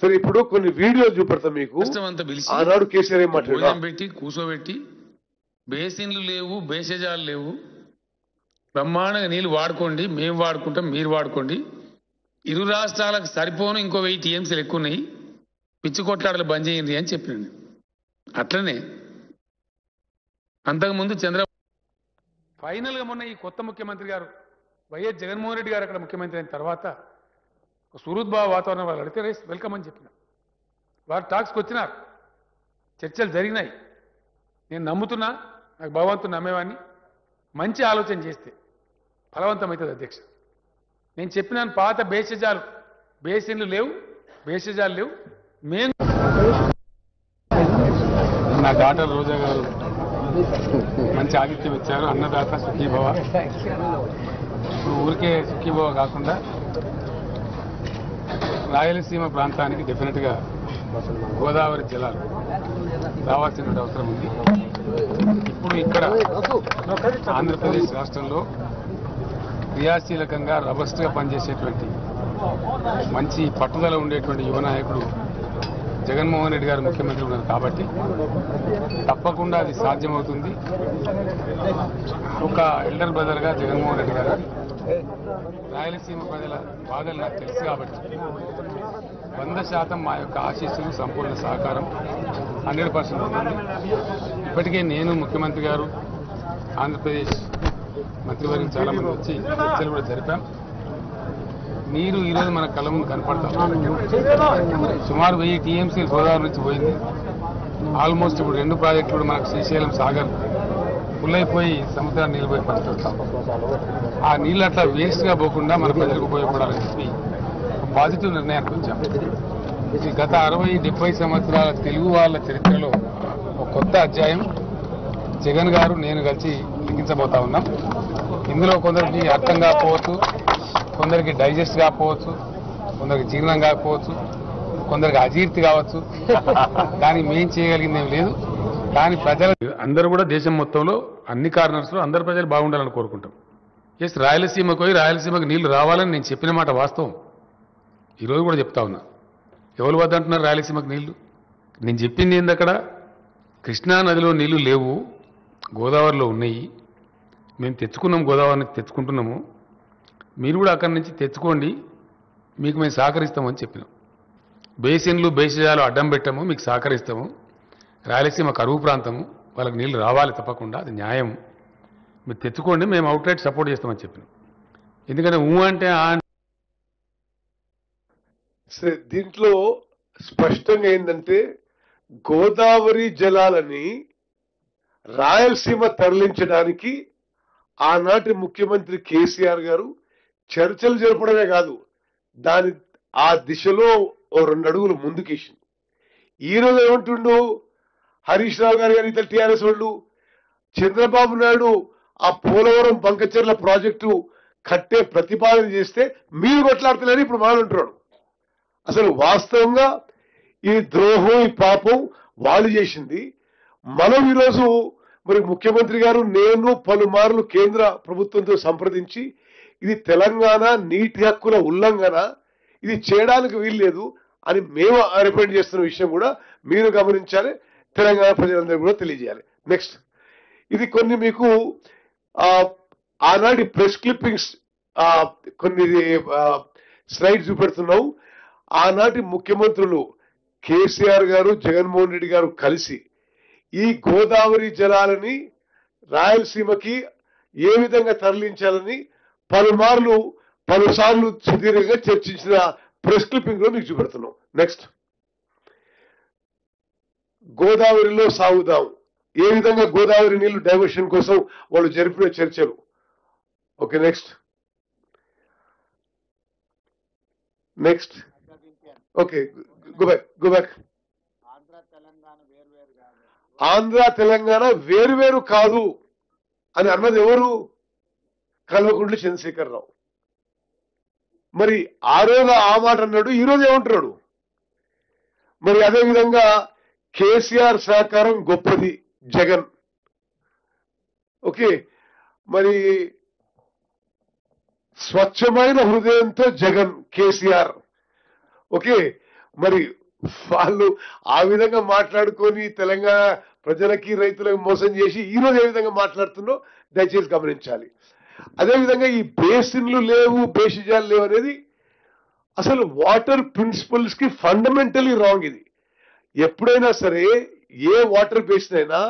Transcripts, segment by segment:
సరే ఇప్పుడు కొన్ని వీడియోలు చూపెడతాం మీకు. ఆనాడు కేసీఆర్ ఏం మాట్లాడారు, పెట్టి కూర్చోబెట్టి బేసిన్లు లేవు, బేసజాలు లేవు, బ్రహ్మాండంగా నీళ్లు వాడుకోండి, మేము వాడుకుంటాం, మీరు వాడుకోండి, ఇరు రాష్ట్రాలకు సరిపోను ఇంకో 1000 టీఎంసీలు ఎక్కువ ఉన్నాయి, పిచ్చి కొట్లాడలు బంద్ చేయండి అని చెప్పినండి. అట్లనే అంతకుముందు ఫైనల్గా మొన్న ఈ కొత్త ముఖ్యమంత్రి గారు వైఎస్ జగన్మోహన్ రెడ్డి గారు అక్కడ ముఖ్యమంత్రి అయిన తర్వాత సుహృద్భావ వాతావరణం వాళ్ళు అడిగితే వెల్కమ్ అని చెప్పిన. వారు టాక్స్కి వచ్చినారు, చర్చలు జరిగినాయి. నేను నమ్ముతున్నా, నాకు భగవంతుని నమ్మేవాడిని, మంచి ఆలోచన చేస్తే ఫలవంతమవుతుంది అధ్యక్ష. నేను చెప్పినాను పాత బేసిన్లు లేవు, బేసజాలు లేవు. మేము నా డాక్టర్ రోజా గారు మంచి ఆతిథ్యం ఇచ్చారు. అన్నదాత సుఖీభవ. ఇప్పుడు ఊరికే సుఖీభవ కాకుండా రాయలసీమ ప్రాంతానికి డెఫినెట్గా గోదావరి జలాలు రావాల్సిన అవసరం ఉంది. ఇప్పుడు ఇక్కడ ఆంధ్రప్రదేశ్ రాష్ట్రంలో క్రియాశీలకంగా రబస్ట్గా పనిచేసేటువంటి మంచి పట్టుదల ఉండేటువంటి యువ నాయకుడు జగన్మోహన్ రెడ్డి గారు ముఖ్యమంత్రి ఉన్నారు కాబట్టి తప్పకుండా అది సాధ్యమవుతుంది. ఒక ఎల్డర్ బ్రదర్గా జగన్మోహన్ రెడ్డి గారు రాయలసీమ ప్రజల బాధలు నాకు తెలుసు కాబట్టి 100% మా యొక్క ఆశీస్సులు, సంపూర్ణ సహకారం 100% ఉంటుంది. ఇప్పటికే నేను, ముఖ్యమంత్రి గారు, ఆంధ్రప్రదేశ్ మంత్రివర్గం చాలా మంది వచ్చి చర్చలు కూడా జరిపాం. నీరు ఈరోజు మన కళ్ళ ముందు కనపడతాం. సుమారు 1000 టీఎంసీలు గోదావరి నుంచి పోయింది. ఆల్మోస్ట్ ఇప్పుడు 2 ప్రాజెక్టులు కూడా మనకు శ్రీశైలం సాగర్ ఫుల్ అయిపోయి సముద్రాన్ని నిలిపోయి పరిస్థితి. ఆ నీళ్ళు అట్లా వేస్ట్గా పోకుండా మన ప్రజలకు ఉపయోగపడాలని చెప్పి పాజిటివ్ నిర్ణయానికి వచ్చాం. ఇది గత 60-70 సంవత్సరాల తెలుగు వాళ్ళ చరిత్రలో ఒక కొత్త అధ్యాయం జగన్ గారు, నేను కలిసి లిఖించబోతా ఉన్నాం. ఇందులో కొందరికి అర్థం కాకపోవచ్చు, కొందరికి డైజెస్ట్ కాకపోవచ్చు, కొందరికి జీర్ణం కాకపోవచ్చు, కొందరికి అజీర్తి కావచ్చు. కానీ మేం చేయగలిగింది ఏం లేదు. కానీ ప్రజలు అందరూ కూడా దేశం మొత్తంలో అన్ని కార్నర్స్లో అందరు ప్రజలు బాగుండాలని కోరుకుంటాం. ఎస్, రాయలసీమకు పోయి రాయలసీమకు నీళ్లు రావాలని నేను చెప్పిన మాట వాస్తవం. ఈరోజు కూడా చెప్తా ఉన్నా. ఎవరు వద్దంటున్నారు రాయలసీమకు నీళ్లు? నేను చెప్పింది ఏంది, అక్కడ కృష్ణా నదిలో నీళ్లు లేవు, గోదావరిలో ఉన్నాయి. మేము తెచ్చుకున్నాం, గోదావరి నుంచి తెచ్చుకుంటున్నాము, మీరు కూడా అక్కడి నుంచి తెచ్చుకోండి, మీకు మేము సహకరిస్తామని చెప్పినాం. బేసిన్లు, బేసిజాలు అడ్డం పెట్టాము, మీకు సహకరిస్తాము. రాయలసీమ కరువు ప్రాంతము, వాళ్ళకి నీళ్లు రావాలి తప్పకుండా, అది న్యాయం, మీరు తెచ్చుకోండి, మేము అవుట్లెట్ సపోర్ట్ చేస్తామని చెప్పినాం. ఎందుకంటే అంటే సరే, దీంట్లో స్పష్టంగా ఏంటంటే గోదావరి జలాలని రాయలసీమ తరలించడానికి ఆనాటి ముఖ్యమంత్రి కేసీఆర్ గారు చర్చలు జరపడమే కాదు, ఆ దిశలో ఓ 2 అడుగులు ముందుకేసింది. ఈరోజు ఏమంటుండు హరీష్ రావు గారు ఇతర టీఆర్ఎస్ వాళ్ళు, చంద్రబాబు నాయుడు ఆ పోలవరం బంకచెర్ల ప్రాజెక్టు కట్టే ప్రతిపాదన చేస్తే మీరు కొట్లాడుతున్నారని ఇప్పుడు మాట్లాడుతున్నాడు. అసలు వాస్తవంగా ఈ ద్రోహం, ఈ పాపం వాళ్ళు చేసింది. మనం ఈరోజు మరి ముఖ్యమంత్రి గారు, నేను పలుమార్లు కేంద్ర ప్రభుత్వంతో సంప్రదించి ఇది తెలంగాణ నీటి హక్కుల ఉల్లంఘన, ఇది చేయడానికి వీల్లేదు అని మేము రిప్రజెంట్ చేస్తున్న విషయం కూడా మీరు గమనించాలి, తెలంగాణ ప్రజలందరూ కూడా తెలియజేయాలి. నెక్స్ట్, ఇది కొన్ని మీకు ఆనాటి ప్రెస్ క్లిప్పింగ్స్ కొన్ని స్లైడ్స్ చూపెడుతున్నావు. ఆనాటి ముఖ్యమంత్రులు కేసీఆర్ గారు, జగన్మోహన్ రెడ్డి గారు కలిసి ఈ గోదావరి జలాలని రాయలసీమకి ఏ విధంగా తరలించాలని పలుసార్లు సుదీర్ఘంగా చర్చించిన ప్రెస్ క్లిప్పింగ్ లో మీకు చూపెడుతున్నాం. నెక్స్ట్, గోదావరిలో సాగుదాం, ఏ విధంగా గోదావరి నీళ్లు డైవర్షన్ కోసం వాళ్ళు జరిపిన చర్చలు. Okay, next okay, go back. Andhra Telangana వేరువేరు కాదు అని అన్నది ఎవరు? కల్వకుంట్ల చంద్రశేఖరరావు. మరి ఆ రోజు ఆ మాట అన్నాడు, ఈ రోజు ఏమంటున్నాడు? మరి అదేవిధంగా కేసీఆర్ సహకారం గొప్పది జగన్. ఓకే, మరి స్వచ్ఛమైన హృదయంతో జగన్, కేసీఆర్. ఓకే, మరి వాళ్ళు ఆ విధంగా మాట్లాడుకొని తెలంగాణ ప్రజలకి రైతులకు మోసం చేసి ఈ రోజు ఏ విధంగా మాట్లాడుతుందో దయచేసి గమనించాలి. అదేవిధంగా ఈ బేసిన్లు లేవు, బేసిజాలు లేవు అనేది అసలు వాటర్ ప్రిన్సిపల్స్ కి ఫండమెంటలీ రాంగ్. ఇది ఎప్పుడైనా సరే ఏ వాటర్ బేసిన్ అయినా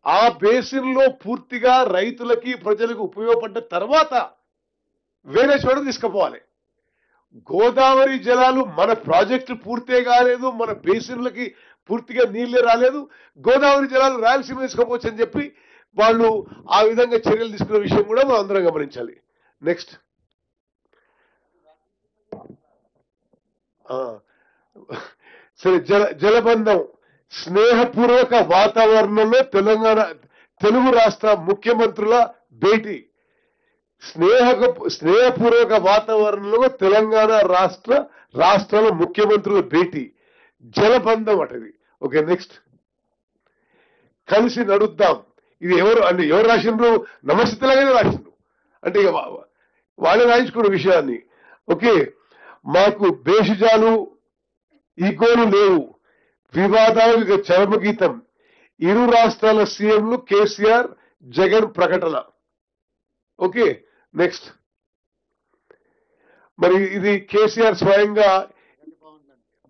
ఆ బేసిన్ లో పూర్తిగా రైతులకి ప్రజలకు ఉపయోగపడ్డ తర్వాత వేరే చోట తీసుకుపోవాలి. గోదావరి జలాలు మన ప్రాజెక్టు పూర్తే కాలేదు, మన బేసిన్లకి పూర్తిగా నీళ్లే రాలేదు, గోదావరి జలాలు రాయలసీమ తీసుకుపోవచ్చు అని చెప్పి వాళ్ళు ఆ విధంగా చర్యలు తీసుకున్న విషయం కూడా మనం అందరం గమనించాలి. నెక్స్ట్ సరే, జలబంధం స్నేహపూర్వక వాతావరణంలో తెలుగు రాష్ట్ర ముఖ్యమంత్రుల భేటీ. స్నేహపూర్వక వాతావరణంలో తెలంగాణ రాష్ట్రాల ముఖ్యమంత్రుల భేటీ, జలబంధం అటది. ఓకే, నెక్స్ట్ కలిసి నడుద్దాం. ఇది ఎవరు రాసిండ్రు? నమస్తే తెలంగాణ రాసిండ్రు. అంటే వాళ్ళే రాయించుకున్న విషయాన్ని. ఓకే, మాకు బేషజాలు ఈగోలు లేవు, వివాదాలకు చరమగీతం, ఇరు రాష్ట్రాల సీఎంలు కేసీఆర్ జగన్ ప్రకటన. ఓకే, నెక్స్ట్ మరి ఇది కేసీఆర్ స్వయంగా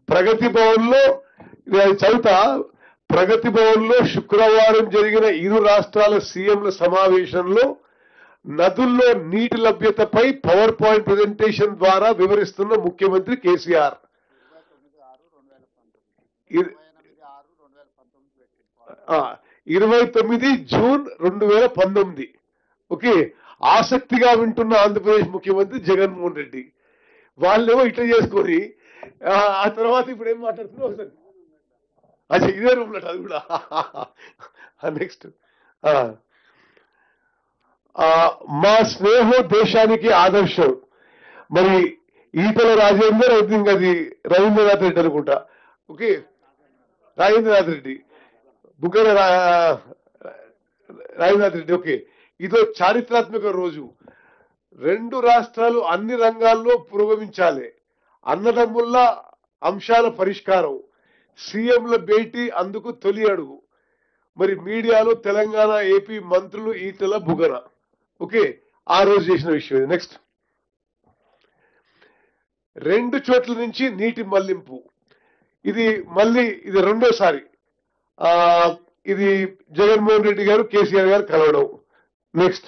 ప్రగతి భవన్ లో చదువుతా. ప్రగతి భవన్ లో శుక్రవారం జరిగిన ఇరు రాష్ట్రాల సీఎంల సమావేశంలో నదుల్లో నీటి లభ్యతపై పవర్ పాయింట్ ప్రెజెంటేషన్ ద్వారా వివరిస్తున్న ముఖ్యమంత్రి కేసీఆర్. 29 జూన్ 2019. ఓకే, ఆసక్తిగా వింటున్న ఆంధ్రప్రదేశ్ ముఖ్యమంత్రి జగన్మోహన్ రెడ్డి. వాళ్ళేమో ఇట్లా చేసుకొని ఆ తర్వాత ఇప్పుడు ఏం మాట్లాడుతున్నా ఒకసారి అచ్చా ఇదే రూమ్ లో అది కూడా. నెక్స్ట్ మా స్నేహం దేశానికి ఆదర్శం. మరి ఈటల రాజేందర్, ఐ థింక్ అది రవీంద్రనాథ్ రెడ్డి అనుకుంటా. ఓకే, రాజేంద్రనాథ్ రెడ్డి, బుగ్గన రాజేంద్రనాథ్ రెడ్డి. ఓకే, ఇదో చారిత్రాత్మక రోజు. రెండు రాష్ట్రాలు అన్ని రంగాల్లో పురోగమించాలి, అన్నదమ్ముల అంశాల పరిష్కారం, సీఎంల భేటీ అందుకు తొలి అడుగు. మరి మీడియాలో తెలంగాణ ఏపీ మంత్రులు ఈటల బుగ్గన. ఓకే, ఆ రోజు చేసిన విషయం ఇది. నెక్స్ట్ రెండు చోట్ల నుంచి నీటి మళ్లింపు. ఇది రెండోసారి ఇది జగన్మోహన్ రెడ్డి గారు కేసీఆర్ గారు కలవడం. నెక్స్ట్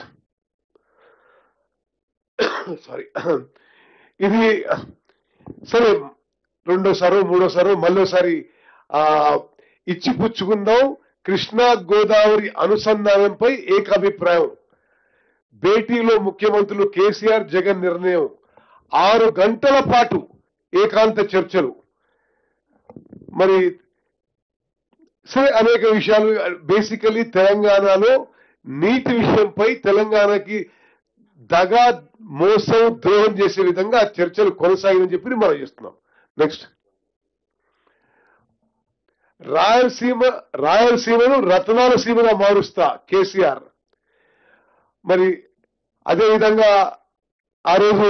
సారీ, ఇది సరే రెండోసారో మూడోసారో మళ్ళోసారి ఇచ్చి పుచ్చుకుందాం, కృష్ణా గోదావరి అనుసంధానంపై ఏకాభిప్రాయం. భేటీలో ముఖ్యమంత్రులు కేసీఆర్ జగన్ నిర్ణయం. 6 గంటల పాటు ఏకాంత చర్చలు. మరి సరే, అనేక విషయాలు బేసికలీ తెలంగాణలో నీటి విషయంపై తెలంగాణకి దగా, మోసం, ద్రోహం చేసే విధంగా చర్చలు కొనసాగినని చెప్పి మనం చేస్తున్నాం. నెక్స్ట్ రాయలసీమను రతనాల సీమగా మారుస్తా కేసీఆర్. మరి అదేవిధంగా ఆ రోజు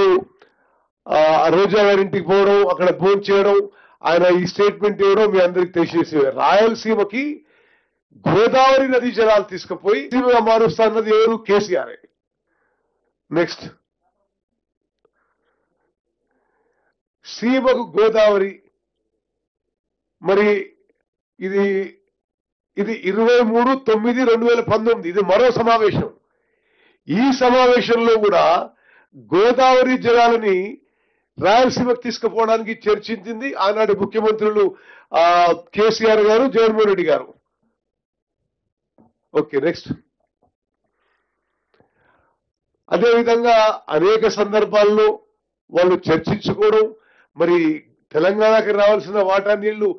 రోజా గారింటికి పోవడం, అక్కడ భోజనం చేయడం, ఆయన ఈ స్టేట్మెంట్ ఇవ్వడం మీ అందరికి తెలిసేసి, రాయలసీమకి గోదావరి నదీ జలాలు తీసుకుపోయి సీమగా మారుస్తా అన్నది ఎవరు? కేసీఆర్. నెక్స్ట్ సీమకు గోదావరి. మరి ఇది 23/9/2019. ఇది మరో సమావేశం. ఈ సమావేశంలో కూడా గోదావరి జలాలని రాయలసీమకు తీసుకుపోవడానికి చర్చించింది ఆనాటి ముఖ్యమంత్రులు కేసీఆర్ గారు, జగన్మోహన్ రెడ్డి గారు. ఓకే, నెక్స్ట్ అదేవిధంగా అనేక సందర్భాల్లో వాళ్ళు చర్చించుకోవడం, మరి తెలంగాణకి రావాల్సిన వాటా నీళ్లు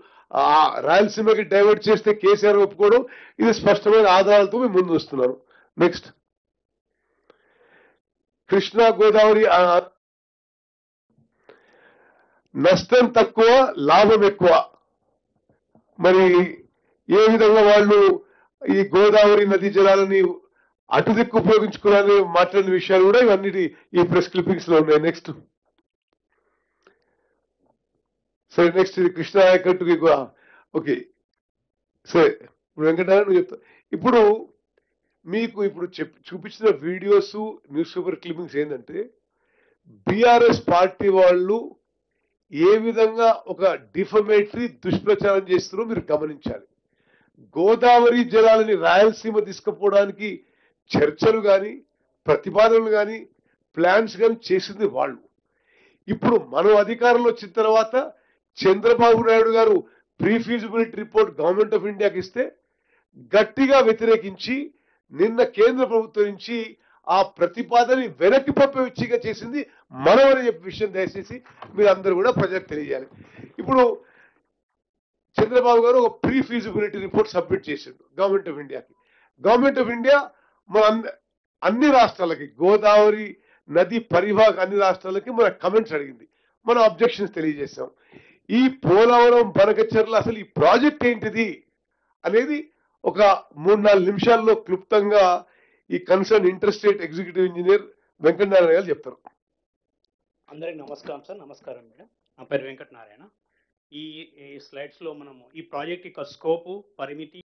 రాయలసీమకి డైవర్ట్ చేస్తే కేసీఆర్ ఒప్పుకోవడం, ఇది స్పష్టమైన ఆధారాలతో మేము ముందు వస్తున్నాను. నెక్స్ట్ కృష్ణా గోదావరి నష్టం తక్కువ, లాభం ఎక్కువ. మరి ఏ విధంగా వాళ్ళు ఈ గోదావరి నదీ జలాలని అటు దిక్కు ఉపయోగించుకోవాలని మాట్లాడిన విషయాలు కూడా ఇవన్నీ ఈ ప్రెస్ క్లిప్పింగ్స్ లో ఉన్నాయి. నెక్స్ట్ సరే నెక్స్ట్ ఇది కృష్ణా ఆయకట్టుకి ఓకే సరే ఇప్పుడు వెంకటనారాయణ నువ్వు చెప్తా ఇప్పుడు మీకు ఇప్పుడు చూపించిన వీడియోస్ న్యూస్ పేపర్ క్లిప్పింగ్స్ ఏంటంటే బీఆర్ఎస్ పార్టీ వాళ్ళు ఏ విధంగా ఒక డిఫమేటరీ దుష్ప్రచారం చేస్తున్నారో మీరు గమనించాలి. గోదావరి జలాలని రాయలసీమ తీసుకుపోవడానికి చర్చలు కానీ ప్రతిపాదనలు కానీ ప్లాన్స్ కానీ చేసింది వాళ్ళు. ఇప్పుడు మనం అధికారంలో వచ్చిన తర్వాత చంద్రబాబు నాయుడు గారు pre feasibility report government of ఇండియాకి ఇస్తే గట్టిగా వ్యతిరేకించి నిన్న కేంద్ర ప్రభుత్వం నుంచి ఆ ప్రతిపాదనని వెనక్కి పంపించిగా చేసింది మనం అని చెప్పే విషయం దయచేసి మీరు అందరూ కూడా ప్రజలకు తెలియజేయాలి. ఇప్పుడు చంద్రబాబు గారు ఒక ప్రీ ఫీజిబిలిటీ రిపోర్ట్ సబ్మిట్ చేసిండు గవర్నమెంట్ ఆఫ్ ఇండియాకి. గవర్నమెంట్ ఆఫ్ ఇండియా మన అన్ని రాష్ట్రాలకి గోదావరి నది పరివాహక అన్ని రాష్ట్రాలకి మన కమెంట్స్ అడిగింది, మనం అబ్జెక్షన్స్ తెలియజేశాం. ఈ పోలవరం బనకచెర్ల అసలు ఈ ప్రాజెక్ట్ ఏంటిది అనేది ఒక 3-4 నిమిషాల్లో క్లుప్తంగా ఈ concern interstate executive engineer Venkatanarayana గారు చెప్తారు. అందరికి నమస్కారం సార్. నమస్కారం మేడం. నా పేరు వెంకటనారాయణ. ఈ స్లైడ్స్లో మనము ఈ ప్రాజెక్ట్ యొక్క స్కోపు, పరిమితి